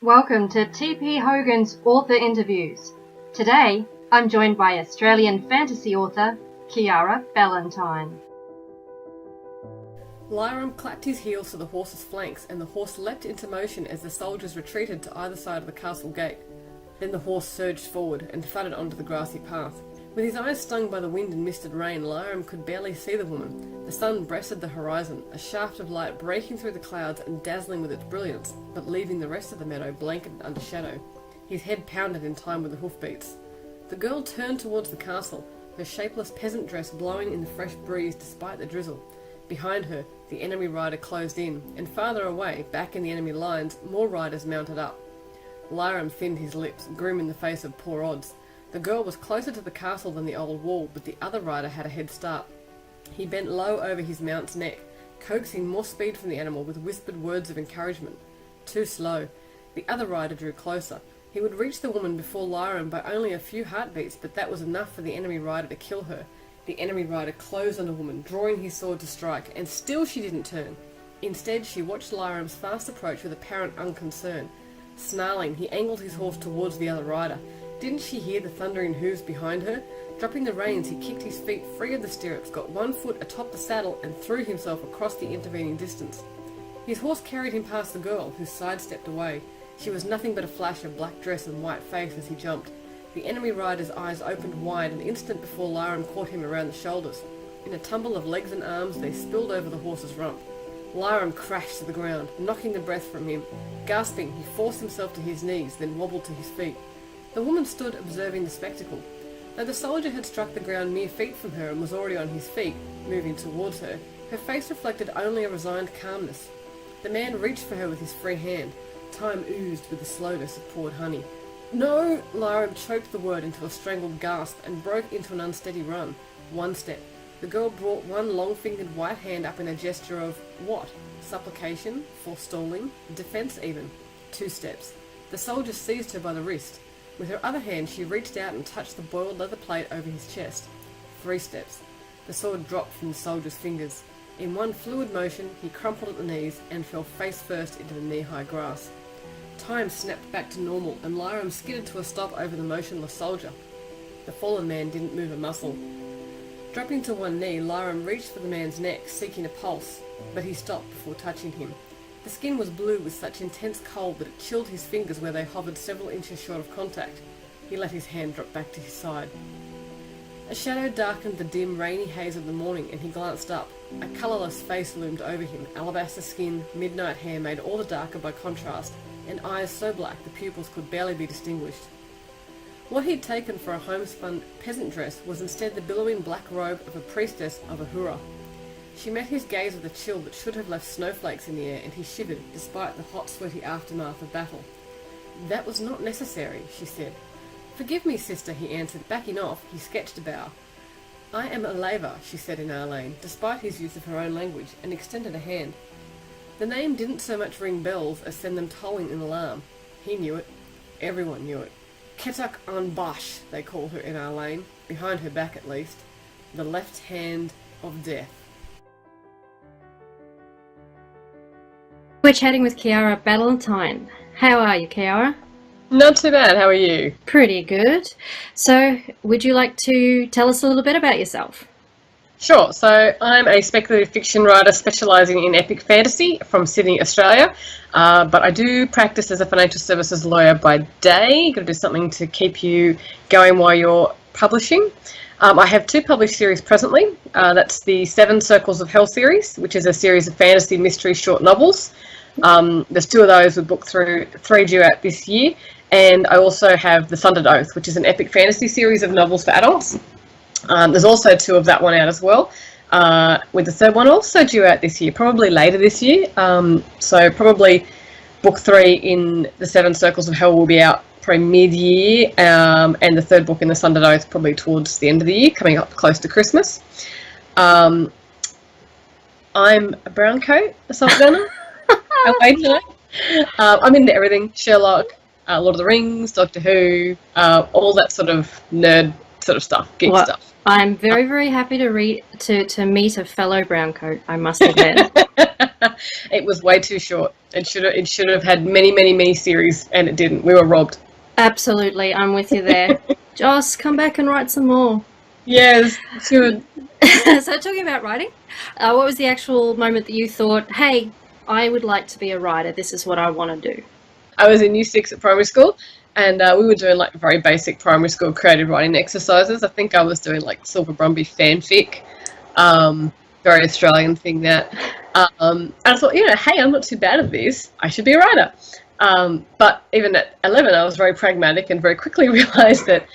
Welcome to T.P. Hogan's Author Interviews. Today, I'm joined by Australian fantasy author Ciara Ballintyne. Lyram clapped his heels to the horse's flanks, and the horse leapt into motion as the soldiers retreated to either side of the castle gate. Then the horse surged forward and thudded onto the grassy path. With his eyes stung by the wind and misted rain, Lyram could barely see the woman. The sun breasted the horizon, a shaft of light breaking through the clouds and dazzling with its brilliance, but leaving the rest of the meadow blanketed under shadow. His head pounded in time with the hoofbeats. The girl turned towards the castle, her shapeless peasant dress blowing in the fresh breeze despite the drizzle. Behind her, the enemy rider closed in, and farther away, back in the enemy lines, more riders mounted up. Lyram thinned his lips, grim in the face of poor odds. The girl was closer to the castle than the old wall, but the other rider had a head start. He bent low over his mount's neck, coaxing more speed from the animal with whispered words of encouragement. Too slow. The other rider drew closer. He would reach the woman before Lyram by only a few heartbeats, but that was enough for the enemy rider to kill her. The enemy rider closed on the woman, drawing his sword to strike, and still she didn't turn. Instead, she watched Lyram's fast approach with apparent unconcern. Snarling, he angled his horse towards the other rider. Didn't she hear the thundering hooves behind her? Dropping the reins, he kicked his feet free of the stirrups, got one foot atop the saddle, and threw himself across the intervening distance. His horse carried him past the girl, who sidestepped away. She was nothing but a flash of black dress and white face as he jumped. The enemy rider's eyes opened wide an instant before Lyram caught him around the shoulders. In a tumble of legs and arms, they spilled over the horse's rump. Lyram crashed to the ground, knocking the breath from him. Gasping, he forced himself to his knees, then wobbled to his feet. The woman stood observing the spectacle. Though the soldier had struck the ground mere feet from her and was already on his feet, moving towards her, her face reflected only a resigned calmness. The man reached for her with his free hand. Time oozed with the slowness of poured honey. "No!" Lyram choked the word into a strangled gasp and broke into an unsteady run. One step. The girl brought one long-fingered white hand up in a gesture of what? Supplication? Forestalling? Defence even? 2 steps. The soldier seized her by the wrist. With her other hand she reached out and touched the boiled leather plate over his chest. 3 steps. The sword dropped from the soldier's fingers. In one fluid motion he crumpled at the knees and fell face first into the knee-high grass. Time snapped back to normal, and Lyram skidded to a stop over the motionless soldier. The fallen man didn't move a muscle. Dropping to one knee, Lyram reached for the man's neck, seeking a pulse, but he stopped before touching him. The skin was blue with such intense cold that it chilled his fingers where they hovered several inches short of contact. He let his hand drop back to his side. A shadow darkened the dim, rainy haze of the morning, and he glanced up. A colourless face loomed over him. Alabaster skin, midnight hair made all the darker by contrast, and eyes so black the pupils could barely be distinguished. What he'd taken for a homespun peasant dress was instead the billowing black robe of a priestess of Ahura. She met his gaze with a chill that should have left snowflakes in the air, and he shivered, despite the hot, sweaty aftermath of battle. "That was not necessary," she said. "Forgive me, sister," he answered, backing off. He sketched a bow. "I am a laver," she said in Arlane, despite his use of her own language, and extended a hand. The name didn't so much ring bells as send them tolling in alarm. He knew it. Everyone knew it. Ketak an Bash, they call her in Arlane, behind her back at least. The left hand of death. We're chatting with Ciara Ballintyne. How are you, Ciara? Not too bad, how are you? Pretty good. So, would you like to tell us a little bit about yourself? Sure, so I'm a speculative fiction writer specialising in epic fantasy from Sydney, Australia, but I do practice as a financial services lawyer by day. Got to do something to keep you going while you're publishing. I have 2 published series presently. That's the 7 Circles of Hell series, which is a series of fantasy mystery short novels. There's 2 of those with book 3 due out this year, and I also have the Sundered Oath, which is an epic fantasy series of novels for adults. There's also 2 of that one out as well, with the 3rd one also due out this year, probably later this year. So probably book 3 in the 7 Circles of Hell will be out probably mid-year, and the 3rd book in the Sundered Oath probably towards the end of the year, coming up close to Christmas. I'm a brown coat, a soft gunner. I'm into everything. Sherlock, Lord of the Rings, Doctor Who, all that sort of nerd sort of stuff, geek stuff. I'm very, very happy to meet a fellow brown coat, I must admit. It was way too short. It should have had many, many, many series, and it didn't. We were robbed. Absolutely, I'm with you there. Joss, come back and write some more. Yes, it's good. So talking about writing, what was the actual moment that you thought, hey, I would like to be a writer, this is what I want to do? I was in Year 6 at primary school, and we were doing like very basic primary school creative writing exercises. I think I was doing like Silver Brumby fanfic, very Australian thing that. And I thought, hey, I'm not too bad at this. I should be a writer. But even at 11, I was very pragmatic and very quickly realised that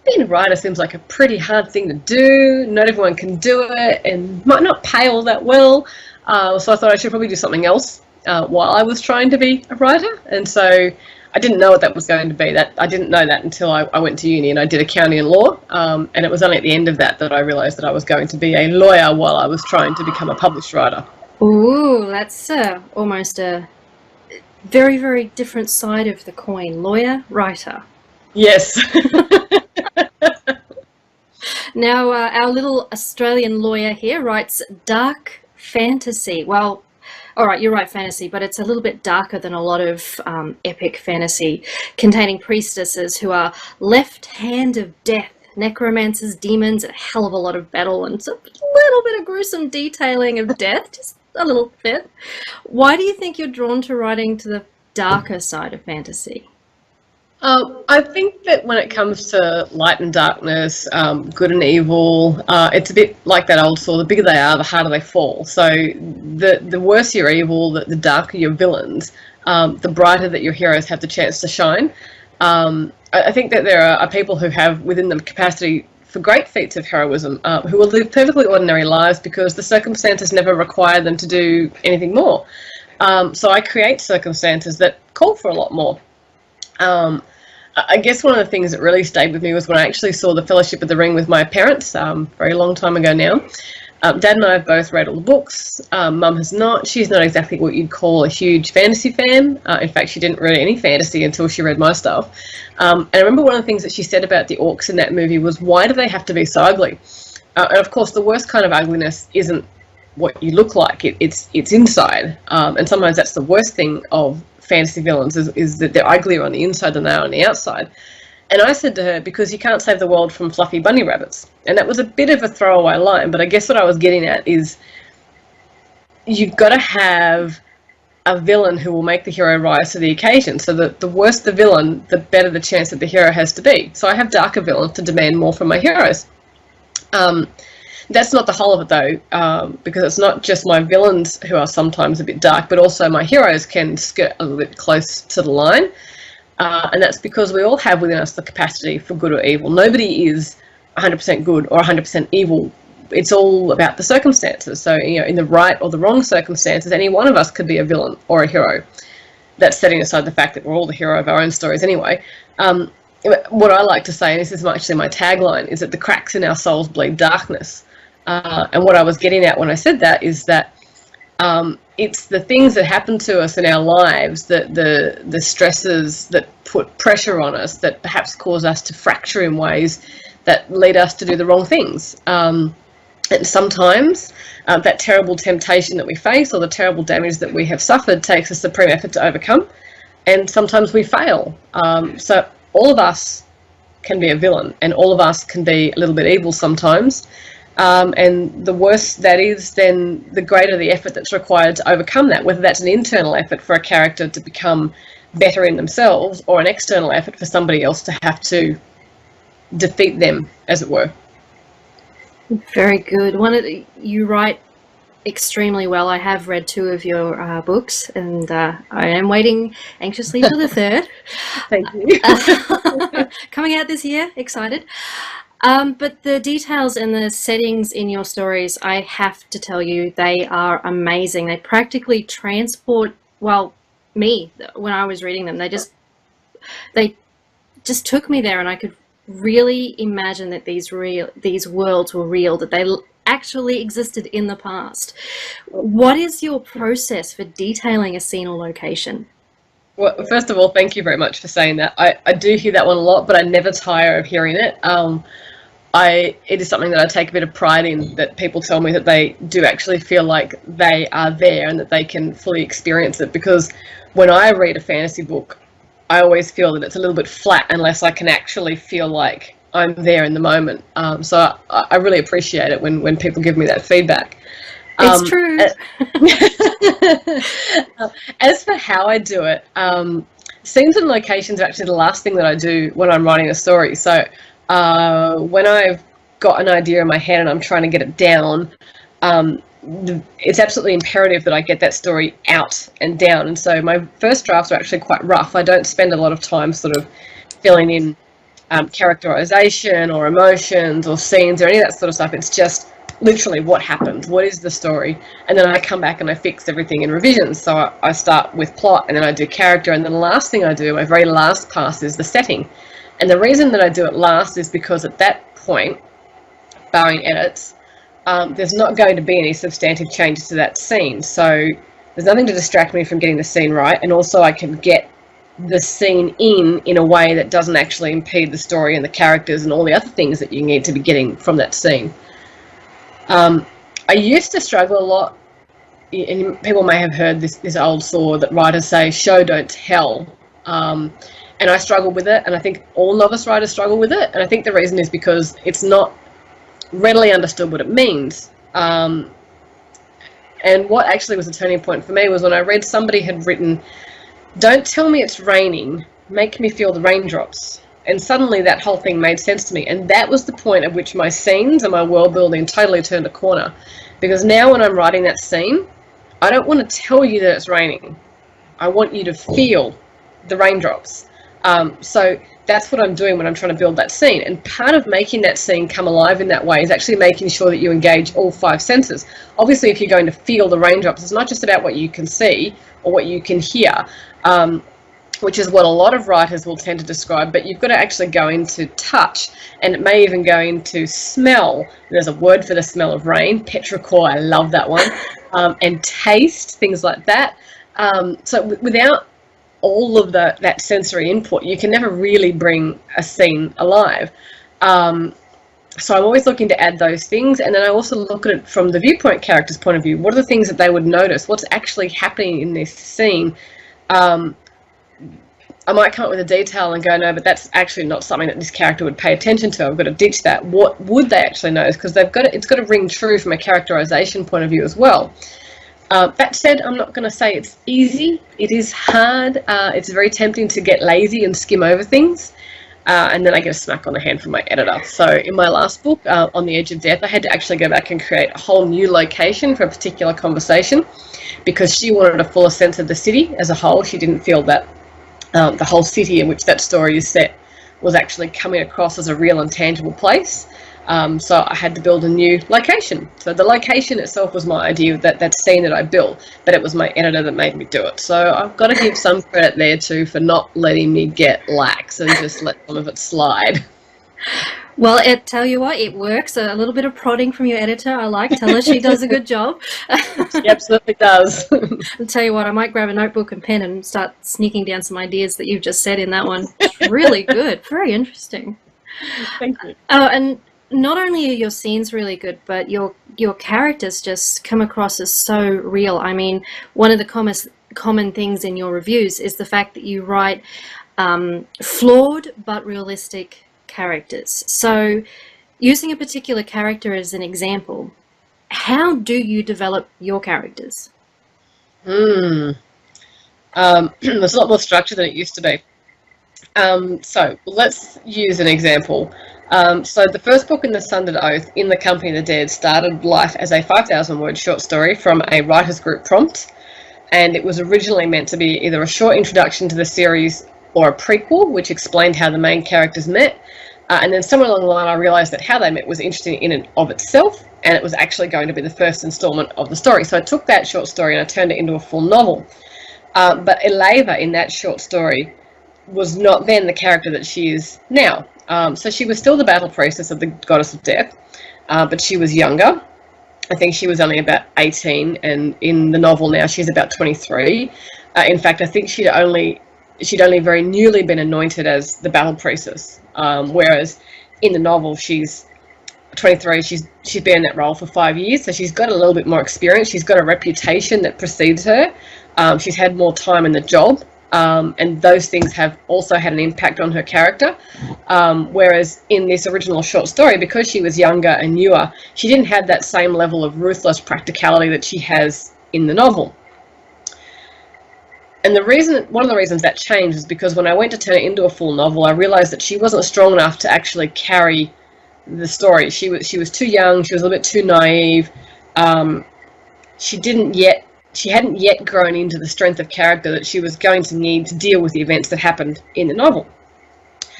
being a writer seems like a pretty hard thing to do. Not everyone can do it and might not pay all that well. So I thought I should probably do something else while I was trying to be a writer. And so I didn't know what that was going to be. I didn't know that until I went to uni and I did accounting and law. And it was only at the end of that I realised that I was going to be a lawyer while I was trying to become a published writer. Ooh, that's almost a very, very different side of the coin. Lawyer, writer. Yes. Now, our little Australian lawyer here writes dark fantasy. Well, all right, you're right, fantasy, but it's a little bit darker than a lot of epic fantasy, containing priestesses who are left hand of death, necromancers, demons, a hell of a lot of battle, and a little bit of gruesome detailing of death, just a little bit. Why do you think you're drawn to writing to the darker side of fantasy? I think that when it comes to light and darkness, good and evil, it's a bit like that old saw, the bigger they are, the harder they fall. So the worse your evil, the darker your villains, the brighter that your heroes have the chance to shine. I think that there are people who have within them capacity for great feats of heroism, who will live perfectly ordinary lives because the circumstances never require them to do anything more. So I create circumstances that call for a lot more. I guess one of the things that really stayed with me was when I actually saw The Fellowship of the Ring with my parents, very long time ago now. Dad and I have both read all the books. Mum has not. She's not exactly what you'd call a huge fantasy fan. In fact, she didn't read any fantasy until she read my stuff. And I remember one of the things that she said about the orcs in that movie was, why do they have to be so ugly? And of course, the worst kind of ugliness isn't what you look like. It's inside. And sometimes that's the worst thing of fantasy villains is that they're uglier on the inside than they are on the outside. And I said to her, because you can't save the world from fluffy bunny rabbits. And that was a bit of a throwaway line, but I guess what I was getting at is you've got to have a villain who will make the hero rise to the occasion. So that the worse the villain, the better the chance that the hero has to be. So I have darker villains to demand more from my heroes. That's not the whole of it, though, because it's not just my villains who are sometimes a bit dark, but also my heroes can skirt a little bit close to the line. And that's because we all have within us the capacity for good or evil. Nobody is 100% good or 100% evil. It's all about the circumstances. So, in the right or the wrong circumstances, any one of us could be a villain or a hero. That's setting aside the fact that we're all the hero of our own stories anyway. What I like to say, and this is actually my tagline, is that the cracks in our souls bleed darkness. And what I was getting at when I said that is that it's the things that happen to us in our lives, the stresses that put pressure on us, that perhaps cause us to fracture in ways that lead us to do the wrong things. And sometimes that terrible temptation that we face or the terrible damage that we have suffered takes a supreme effort to overcome. And sometimes we fail. So all of us can be a villain, and all of us can be a little bit evil sometimes. And the worse that is, then the greater the effort that's required to overcome that, whether that's an internal effort for a character to become better in themselves or an external effort for somebody else to have to defeat them, as it were. Very good. You write extremely well. I have read 2 of your books, and I am waiting anxiously for the third. Thank you. Coming out this year, excited. But the details and the settings in your stories, I have to tell you, they are amazing. They practically transport, me, when I was reading them, they just took me there, and I could really imagine that these worlds were real, that they actually existed in the past. What is your process for detailing a scene or location? Well, first of all, thank you very much for saying that. I do hear that one a lot, but I never tire of hearing it. it is something that I take a bit of pride in, that people tell me that they do actually feel like they are there and that they can fully experience it, because when I read a fantasy book, I always feel that it's a little bit flat unless I can actually feel like I'm there in the moment. So I really appreciate it when people give me that feedback. It's true. As for how I do it, scenes and locations are actually the last thing that I do when I'm writing a story. So when I've got an idea in my head and I'm trying to get it down, it's absolutely imperative that I get that story out and down. And so my first drafts are actually quite rough. I don't spend a lot of time sort of filling in characterization or emotions or scenes or any of that sort of stuff. It's just literally what happened, what is the story, and then I come back and I fix everything in revisions. So I start with plot, and then I do character, and then the last thing I do, my very last pass, is the setting. And the reason that I do it last is because at that point, barring edits, there's not going to be any substantive changes to that scene. So there's nothing to distract me from getting the scene right, and also I can get the scene in a way that doesn't actually impede the story and the characters and all the other things that you need to be getting from that scene. I used to struggle a lot, and people may have heard this old saw that writers say, show, don't tell. And I struggle with it, and I think all novice writers struggle with it, and I think the reason is because it's not readily understood what it means. And what actually was a turning point for me was when I read somebody had written, don't tell me it's raining, make me feel the raindrops. And suddenly that whole thing made sense to me. And that was the point at which my scenes and my world building totally turned a corner. Because now when I'm writing that scene, I don't want to tell you that it's raining. I want you to feel the raindrops. So that's what I'm doing when I'm trying to build that scene. And part of making that scene come alive in that way is actually making sure that you engage all five senses. Obviously, if you're going to feel the raindrops, it's not just about what you can see or what you can hear, which is what a lot of writers will tend to describe, but you've got to actually go into touch, and it may even go into smell. There's a word for the smell of rain, petrichor, I love that one, and taste, things like that. So without all of that sensory input, you can never really bring a scene alive. So I'm always looking to add those things, and then I also look at it from the viewpoint character's point of view. What are the things that they would notice? What's actually happening in this scene? I might come up with a detail and go, no, but that's actually not something that this character would pay attention to. I've got to ditch that. What would they actually notice? Because it's got to ring true from a characterization point of view as well. That said, I'm not going to say it's easy. It is hard. It's very tempting to get lazy and skim over things. And then I get a smack on the hand from my editor. So in my last book, On the Edge of Death, I had to actually go back and create a whole new location for a particular conversation because she wanted a fuller sense of the city as a whole. She didn't feel that the whole city in which that story is set was actually coming across as a real and tangible place. So I had to build a new location. So the location itself was my idea, that scene that I built, but it was my editor that made me do it. So I've got to give some credit there too for not letting me get lax and just let some of it slide. Well, tell you what, it works. A little bit of prodding from your editor, I like. Tell her she does a good job. She absolutely does. I'll tell you what, I might grab a notebook and pen and start sneaking down some ideas that you've just said in that one. It's really good. Very interesting. Thank you. Oh, and not only are your scenes really good, but your characters just come across as so real. I mean, one of the common things in your reviews is the fact that you write flawed but realistic characters. So using a particular character as an example, how do you develop your characters? There's a lot more structure than it used to be. So let's use an example. So the first book in the Sundered Oath, In the Company of the Dead, started life as a 5,000-word short story from a writer's group prompt, and it was originally meant to be either a short introduction to the series or a prequel, which explained how the main characters met. And then somewhere along the line, I realised that how they met was interesting in and of itself, and it was actually going to be the first instalment of the story. So I took that short story and I turned it into a full novel. But Eleva in that short story was not then the character that she is now. So she was still the battle priestess of the goddess of death, but she was younger. I think she was only about 18, and in the novel now she's about 23. In fact, I think she'd only very newly been anointed as the battle priestess, whereas in the novel she's 23. She's been in that role for 5 years, so she's got a little bit more experience. She's got a reputation that precedes her. She's had more time in the job, and those things have also had an impact on her character. Whereas in this original short story, because she was younger and newer, she didn't have that same level of ruthless practicality that she has in the novel. And one of the reasons that changed is because when I went to turn it into a full novel, I realised that she wasn't strong enough to actually carry the story. She was too young. She was a little bit too naive. She hadn't yet grown into the strength of character that she was going to need to deal with the events that happened in the novel.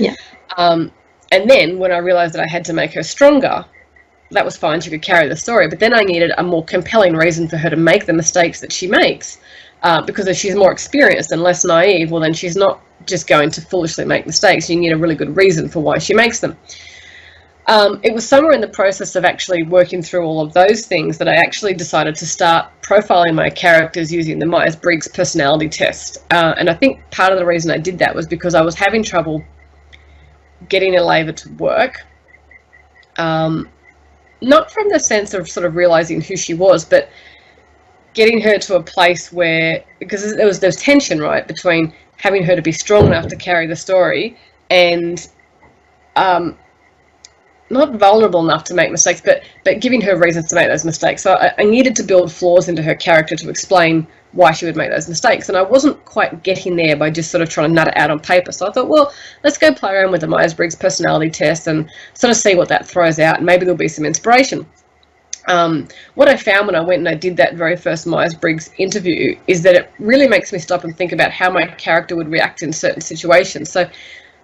Yeah. And then when I realised that I had to make her stronger, that was fine. She could carry the story. But then I needed a more compelling reason for her to make the mistakes that she makes. Because if she's more experienced and less naive, well, then she's not just going to foolishly make mistakes. You need a really good reason for why she makes them. It was somewhere in the process of actually working through all of those things that I actually decided to start profiling my characters using the Myers-Briggs personality test. And I think part of the reason I did that was because I was having trouble getting Aleva to work. Not from the sense of sort of realising who she was, but getting her to a place where, because there was tension, right, between having her to be strong enough to carry the story and not vulnerable enough to make mistakes, but giving her reasons to make those mistakes. So I needed to build flaws into her character to explain why she would make those mistakes. And I wasn't quite getting there by just sort of trying to nut it out on paper. So I thought, well, let's go play around with the Myers-Briggs personality test and sort of see what that throws out, and maybe there'll be some inspiration. What I found when I went and I did that very first Myers-Briggs interview is that it really makes me stop and think about how my character would react in certain situations. So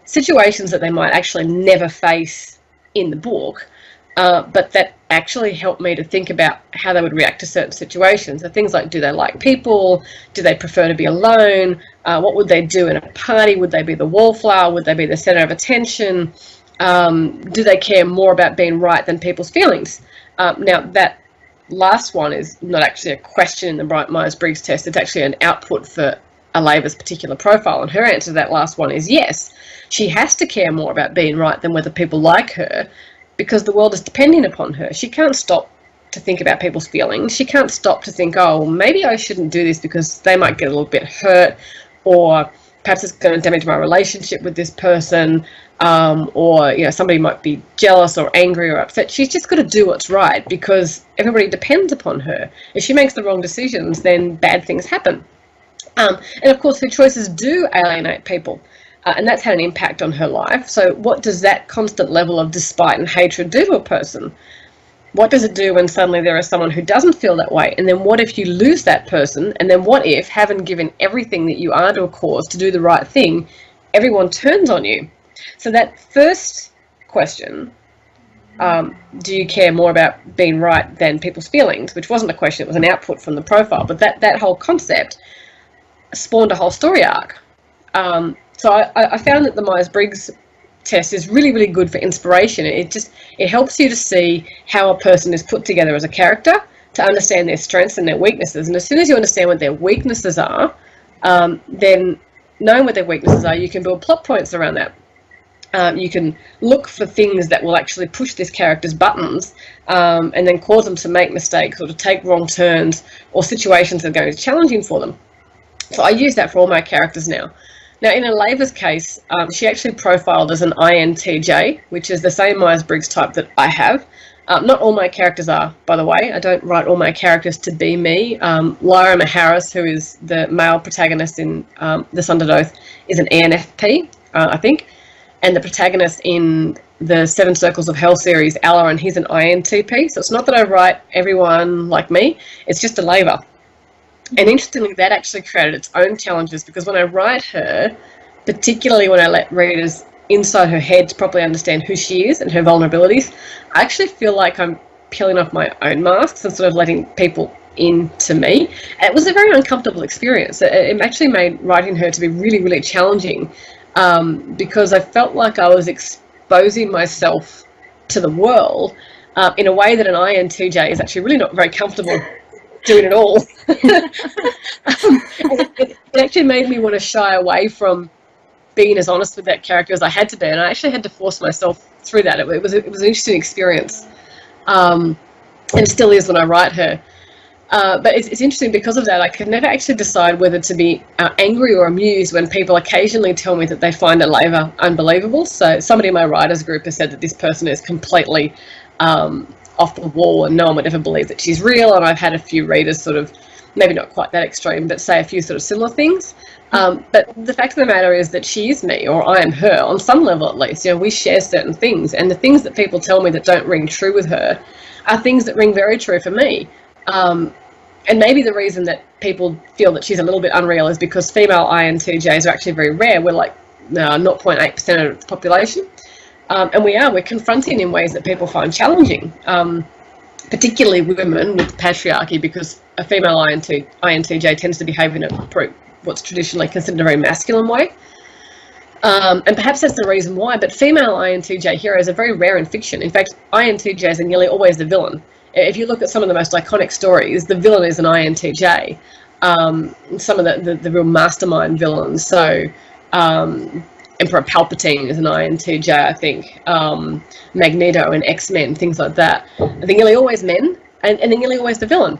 situations that they might actually never face in the book, but that actually helped me to think about how they would react to certain situations. So things like, do they like people? Do they prefer to be alone? What would they do in a party? Would they be the wallflower? Would they be the center of attention? Do they care more about being right than people's feelings? Now, that last one is not actually a question in the Myers-Briggs test. It's actually an output for Aleva's particular profile. And her answer to that last one is yes. She has to care more about being right than whether people like her, because the world is depending upon her. She can't stop to think about people's feelings. She can't stop to think, oh, maybe I shouldn't do this because they might get a little bit hurt, or perhaps it's going to damage my relationship with this person, or somebody might be jealous or angry or upset. She's just got to do what's right because everybody depends upon her. If she makes the wrong decisions, then bad things happen. And of course, her choices do alienate people, and that's had an impact on her life. So what does that constant level of despite and hatred do to a person? What does it do when suddenly there is someone who doesn't feel that way? And then what if you lose that person? And then what if, having given everything that you are to a cause to do the right thing, everyone turns on you? So that first question, do you care more about being right than people's feelings, which wasn't a question, it was an output from the profile, but that whole concept spawned a whole story arc. So I found that the Myers-Briggs test is really, really good for inspiration. It helps you to see how a person is put together as a character, to understand their strengths and their weaknesses. And as soon as you understand what their weaknesses are, then knowing what their weaknesses are, you can build plot points around that. You can look for things that will actually push this character's buttons, and then cause them to make mistakes or to take wrong turns, or situations that are going to be challenging for them. So I use that for all my characters now. Now, in Aleva's case, she actually profiled as an INTJ, which is the same Myers-Briggs type that I have. Not all my characters are, by the way. I don't write all my characters to be me. Lyra Maharis, who is the male protagonist in The Sundered Oath, is an ENFP, I think. And the protagonist in the Seven Circles of Hell series, Alarin, he's an INTP. So it's not that I write everyone like me. It's just Aleva. And interestingly, that actually created its own challenges, because when I write her, particularly when I let readers inside her head to properly understand who she is and her vulnerabilities, I actually feel like I'm peeling off my own masks and sort of letting people into me. And it was a very uncomfortable experience. It actually made writing her to be really, really challenging, because I felt like I was exposing myself to the world in a way that an INTJ is actually really not very comfortable doing it all. It actually made me want to shy away from being as honest with that character as I had to be, and I actually had to force myself through that. It was an interesting experience. and still is when I write her. But it's interesting because of that. I could never actually decide whether to be angry or amused when people occasionally tell me that they find Aleva unbelievable. So somebody in my writers group has said that this person is completely off the wall and no one would ever believe that she's real. And I've had a few readers sort of, maybe not quite that extreme, but say a few sort of similar things. But the fact of the matter is that she is me, or I am her, on some level at least. You know, we share certain things, and the things that people tell me that don't ring true with her are things that ring very true for me. And maybe the reason that people feel that she's a little bit unreal is because female INTJs are actually very rare. We're like 0.8% of the population. And we're confronting in ways that people find challenging, particularly women with patriarchy, because a female INTJ tends to behave in what's traditionally considered a very masculine way. And perhaps that's the reason why, but female INTJ heroes are very rare in fiction. In fact, INTJs are nearly always the villain. If you look at some of the most iconic stories, the villain is an INTJ. Some of the real mastermind villains. So Emperor Palpatine is an INTJ, I think. Magneto and X-Men, things like that. They're nearly always men, and they're nearly always the villain.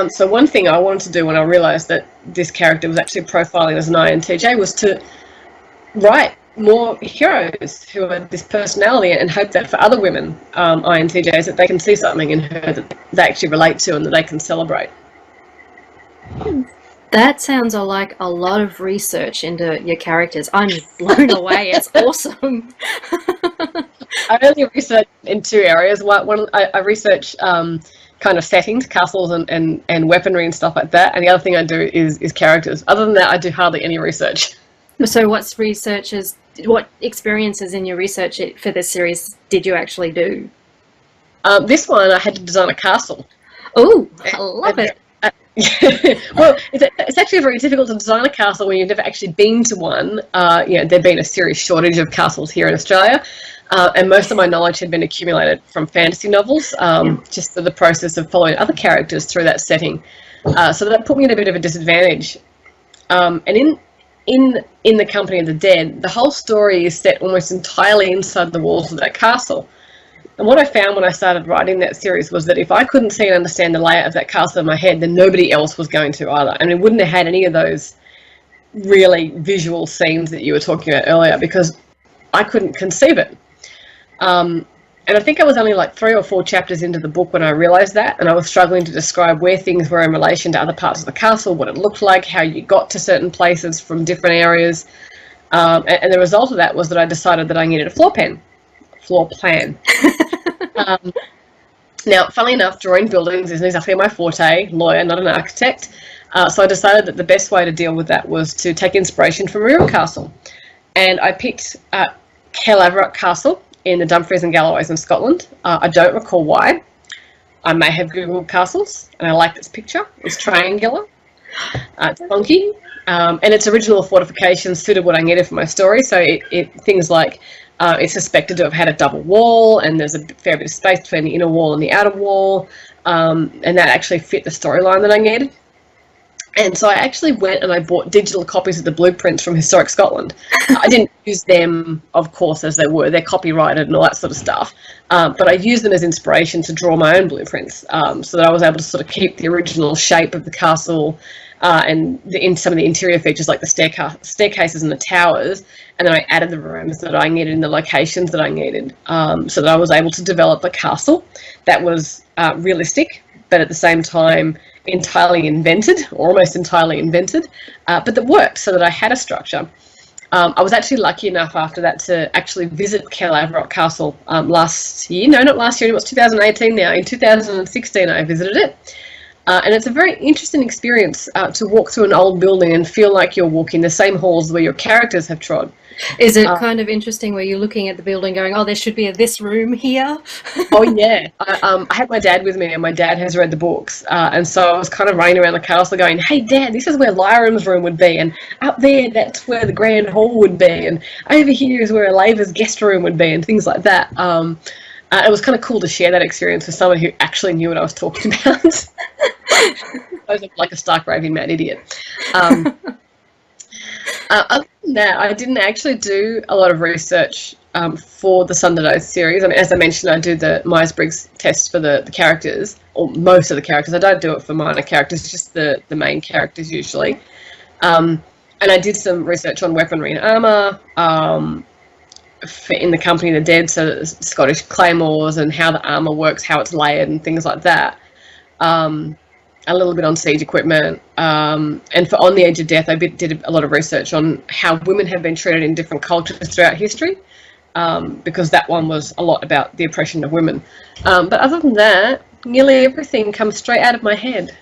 So one thing I wanted to do when I realised that this character was actually profiling as an INTJ was to write more heroes who are this personality, and hope that for other women, INTJs, that they can see something in her that they actually relate to and that they can celebrate. That sounds like a lot of research into your characters. I'm blown away. It's awesome. I only research in two areas. One, I research kind of settings, castles and weaponry and stuff like that. And the other thing I do is characters. Other than that, I do hardly any research. So what experiences in your research for this series did you actually do? This one, I had to design a castle. Oh, I love it. Well, it's actually very difficult to design a castle when you've never actually been to one. There'd been a serious shortage of castles here in Australia, and most of my knowledge had been accumulated from fantasy novels, just for the process of following other characters through that setting. So that put me at a bit of a disadvantage. And in the Company of the Dead, the whole story is set almost entirely inside the walls of that castle. And what I found when I started writing that series was that if I couldn't see and understand the layout of that castle in my head, then nobody else was going to either. And it wouldn't have had any of those really visual scenes that you were talking about earlier, because I couldn't conceive it. And I think I was only like 3 or 4 chapters into the book when I realised that, and I was struggling to describe where things were in relation to other parts of the castle, what it looked like, how you got to certain places from different areas. And the result of that was that I decided that I needed a floor plan. Now, funnily enough, drawing buildings isn't exactly my forte, lawyer, not an architect. So I decided that the best way to deal with that was to take inspiration from a real castle. And I picked Caerlaverock Castle in the Dumfries and Galloways in Scotland. I don't recall why. I may have Googled castles, and I like this picture. It's triangular. It's funky. And its original fortifications suited what I needed for my story. So things like it's suspected to have had a double wall, and there's a fair bit of space between the inner wall and the outer wall. And that actually fit the storyline that I needed. And so I actually went and I bought digital copies of the blueprints from Historic Scotland. I didn't use them, of course, as they were. They're copyrighted and all that sort of stuff. But I used them as inspiration to draw my own blueprints, so that I was able to sort of keep the original shape of the castle and some of the interior features like the staircases and the towers. And then I added the rooms that I needed in the locations that I needed, so that I was able to develop a castle that was realistic, but at the same time entirely invented, or almost entirely invented, but that worked, so that I had a structure. I was actually lucky enough after that to actually visit Caerlaverock Castle last year. No, not last year, it was 2018 now. In 2016 I visited it. And it's a very interesting experience to walk through an old building and feel like you're walking the same halls where your characters have trod. Is it kind of interesting where you're looking at the building going, oh, there should be this room here? Oh, yeah. I had my dad with me, and my dad has read the books. And so I was kind of running around the castle going, hey, Dad, this is where Lyram's room would be. And up there, that's where the Grand Hall would be. And over here is where Aleva's guest room would be, and things like that. It was kind of cool to share that experience with someone who actually knew what I was talking about. I was like a stark raving mad idiot. Other than that, I didn't actually do a lot of research for the Sundered Oath series. I mean, as I mentioned, I do the Myers-Briggs test for the characters, or most of the characters. I don't do it for minor characters, just the main characters usually. And I did some research on weaponry and armour in the Company of the Dead, so the Scottish claymores and how the armour works, how it's layered and things like that. A little bit on siege equipment. And for On the Edge of Death, I did a lot of research on how women have been treated in different cultures throughout history, because that one was a lot about the oppression of women. But other than that, nearly everything comes straight out of my head.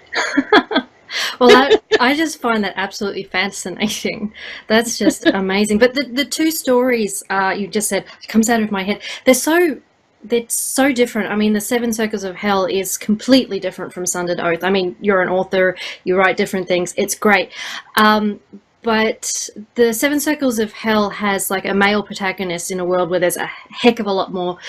Well, I just find that absolutely fascinating. That's just amazing. But the two stories you just said comes out of my head. They're so different. I mean, the Seven Circles of Hell is completely different from Sundered Oath. I mean, you're an author, you write different things. It's great. But the Seven Circles of Hell has like a male protagonist in a world where there's a heck of a lot more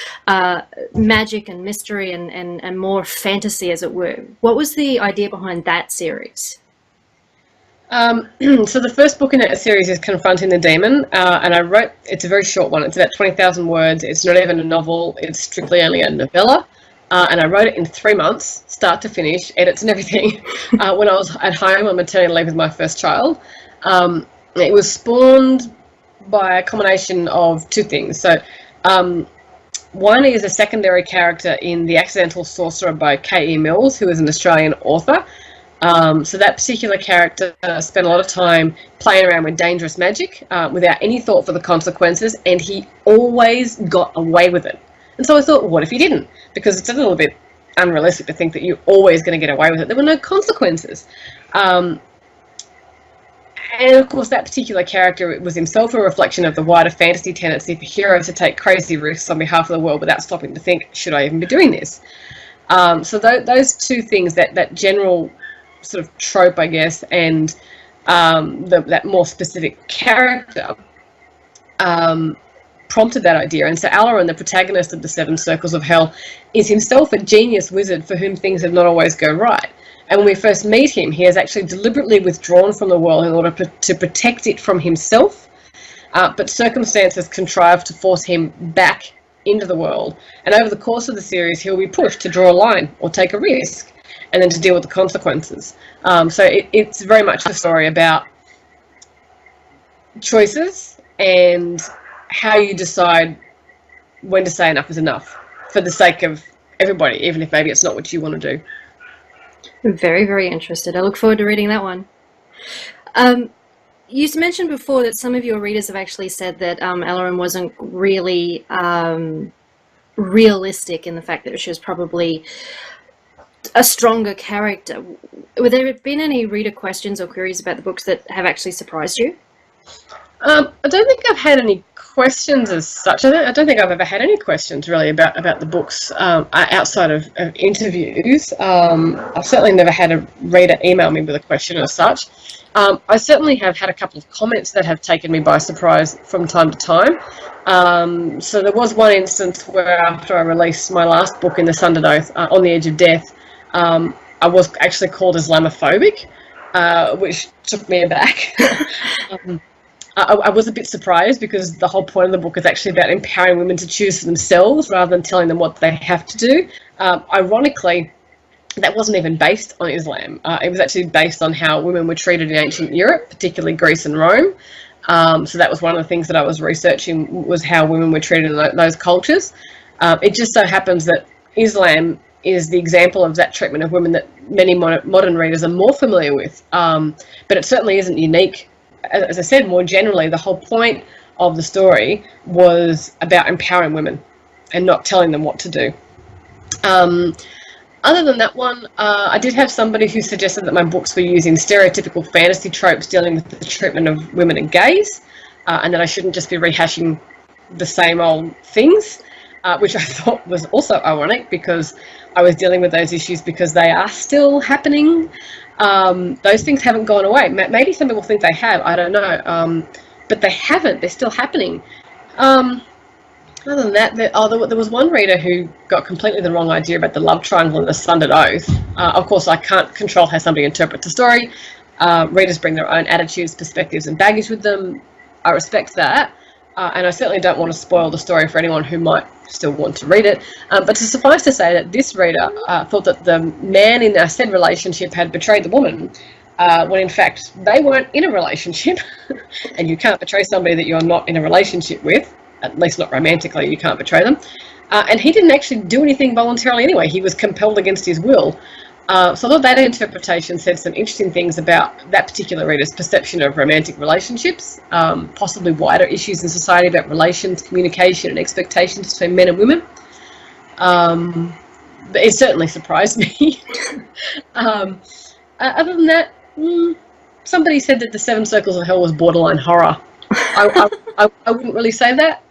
magic and mystery and more fantasy, as it were. What was the idea behind that series? So the first book in that series is Confronting the Demon, and it's a very short one. It's about 20,000 words. It's not even a novel. It's strictly only a novella. And I wrote it in 3 months, start to finish, edits and everything, when I was at home on maternity leave with my first child. It was spawned by a combination of two things. So one is a secondary character in The Accidental Sorcerer by K.E. Mills, who is an Australian author. So that particular character spent a lot of time playing around with dangerous magic without any thought for the consequences, and he always got away with it. And so I thought, well, what if he didn't? Because it's a little bit unrealistic to think that you're always going to get away with it. There were no consequences. And of course, that particular character was himself a reflection of the wider fantasy tendency for heroes to take crazy risks on behalf of the world without stopping to think, should I even be doing this? So those two things, that general sort of trope, I guess, and that more specific character prompted that idea. And so Alarin, the protagonist of the Seven Circles of Hell, is himself a genius wizard for whom things have not always go right. And when we first meet him, he has actually deliberately withdrawn from the world in order to protect it from himself, but circumstances contrive to force him back into the world. And over the course of the series, he'll be pushed to draw a line or take a risk, and then to deal with the consequences. So it's very much a story about choices and how you decide when to say enough is enough for the sake of everybody, even if maybe it's not what you want to do. I'm very, very interested. I look forward to reading that one. You mentioned before that some of your readers have actually said that Alarin wasn't really realistic in the fact that she was probably a stronger character. Were there been any reader questions or queries about the books that have actually surprised you? I don't think I've had any questions as such. I don't think I've ever had any questions really about the books outside of interviews. I've certainly never had a reader email me with a question as such. I certainly have had a couple of comments that have taken me by surprise from time to time. So there was one instance where after I released my last book in the Sundered Oath, On the Edge of Death, I was actually called Islamophobic, which took me aback. I was a bit surprised because the whole point of the book is actually about empowering women to choose for themselves rather than telling them what they have to do. Ironically, that wasn't even based on Islam. It was actually based on how women were treated in ancient Europe, particularly Greece and Rome. So that was one of the things that I was researching, was how women were treated in those cultures. It just so happens that Islam is the example of that treatment of women that many modern readers are more familiar with. But it certainly isn't unique. As I said, more generally, the whole point of the story was about empowering women and not telling them what to do. Other than that one, I did have somebody who suggested that my books were using stereotypical fantasy tropes dealing with the treatment of women and gays, and that I shouldn't just be rehashing the same old things, which I thought was also ironic because I was dealing with those issues because they are still happening. Those things haven't gone away. Maybe some people think they have, I don't know, but they haven't. They're still happening. Other than that, there was one reader who got completely the wrong idea about the love triangle in the Sundered Oath. Of course, I can't control how somebody interprets a story. Readers bring their own attitudes, perspectives and baggage with them. I respect that. and I certainly don't want to spoil the story for anyone who might still want to read it. But to suffice to say that this reader thought that the man in a said relationship had betrayed the woman, when in fact they weren't in a relationship. And you can't betray somebody that you're not in a relationship with, at least not romantically. You can't betray them. And he didn't actually do anything voluntarily anyway. He was compelled against his will. So I thought that interpretation said some interesting things about that particular reader's perception of romantic relationships, possibly wider issues in society about relations, communication, and expectations between men and women. But it certainly surprised me. Other than that, somebody said that the Seven Circles of Hell was borderline horror. I wouldn't really say that,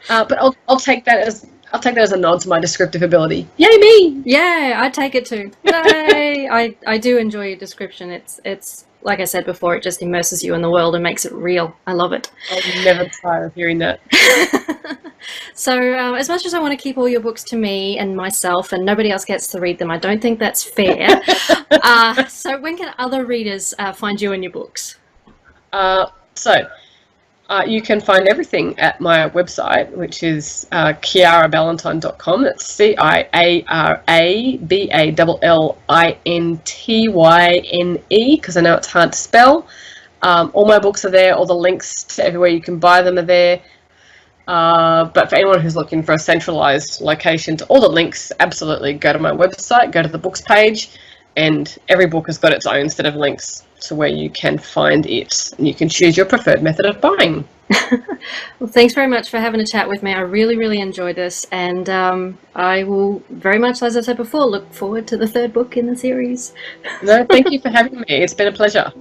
but I'll take that as a nod to my descriptive ability. Yay me! Yeah, I take it too. Yay! I do enjoy your description. It's like I said before, it just immerses you in the world and makes it real. I love it. I'll never tire of hearing that. So as much as I want to keep all your books to me and myself and nobody else gets to read them, I don't think that's fair. So when can other readers find you and your books? You can find everything at my website, which is ciaraballintyne.com. That's CIARABALLINTYNE, because I know it's hard to spell. All my books are there. All the links to everywhere you can buy them are there. But for anyone who's looking for a centralized location to all the links, absolutely go to my website, go to the books page, and every book has got its own set of links to where you can find it, and you can choose your preferred method of buying. Well, thanks very much for having a chat with me. I really enjoyed this, and I will very much, as I said before, look forward to the third book in the series. No, thank you for having me. It's been a pleasure.